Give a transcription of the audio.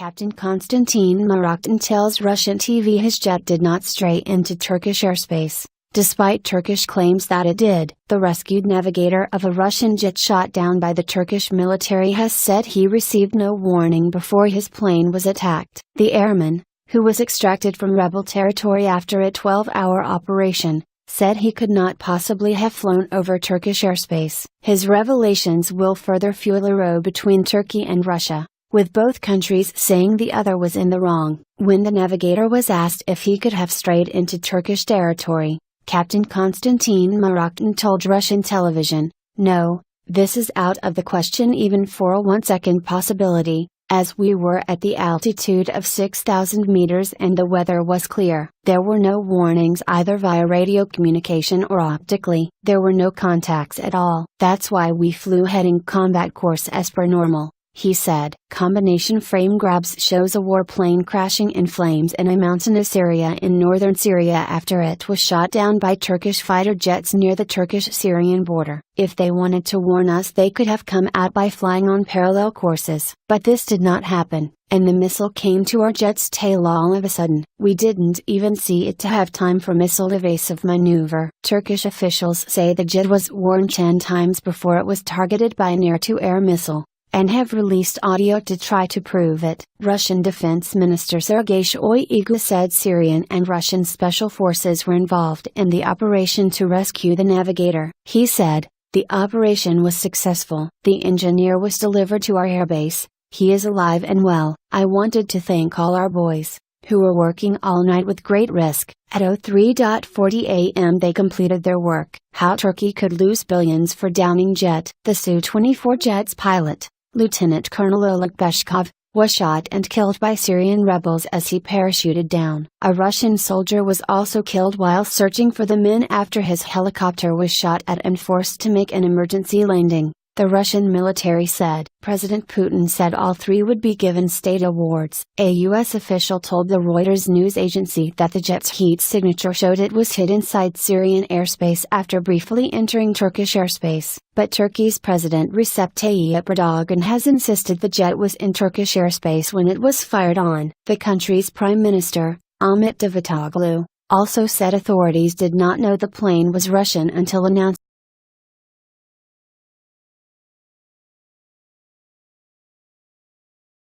Captain Konstantin Muraktan tells Russian TV his jet did not stray into Turkish airspace, despite Turkish claims that it did. The rescued navigator of a Russian jet shot down by the Turkish military has said he received no warning before his plane was attacked. The airman, who was extracted from rebel territory after a 12-hour operation, said he could not possibly have flown over Turkish airspace. His revelations will further fuel a row between Turkey and Russia, with both countries saying the other was in the wrong. When the navigator was asked if he could have strayed into Turkish territory, Captain Konstantin Muraktan told Russian television, "No, this is out of the question even for a 1-second possibility, as we were at the altitude of 6,000 meters and the weather was clear. There were no warnings either via radio communication or optically. There were no contacts at all. That's why we flew heading combat course as per normal," he said. Combination frame grabs shows a warplane crashing in flames in a mountainous area in northern Syria after it was shot down by Turkish fighter jets near the Turkish-Syrian border. "If they wanted to warn us, they could have come out by flying on parallel courses. But this did not happen, and the missile came to our jet's tail all of a sudden. We didn't even see it to have time for missile evasive maneuver." Turkish officials say the jet was warned 10 times before it was targeted by an air-to-air missile, and have released audio to try to prove it. Russian Defense Minister Sergei Shoigu said Syrian and Russian special forces were involved in the operation to rescue the navigator. He said, "The operation was successful. The engineer was delivered to our airbase. He is alive and well. I wanted to thank all our boys, who were working all night with great risk. At 03:40 a.m. they completed their work." How Turkey could lose billions for downing jet. The Su-24 jet's pilot, Lieutenant Colonel Oleg Beshkov, was shot and killed by Syrian rebels as he parachuted down. A Russian soldier was also killed while searching for the men after his helicopter was shot at and forced to make an emergency landing, the Russian military said. President Putin said all 3 would be given state awards. A U.S. official told the Reuters news agency that the jet's heat signature showed it was hit inside Syrian airspace after briefly entering Turkish airspace. But Turkey's President Recep Tayyip Erdogan has insisted the jet was in Turkish airspace when it was fired on. The country's Prime Minister, Ahmet Davutoglu, also said authorities did not know the plane was Russian until announced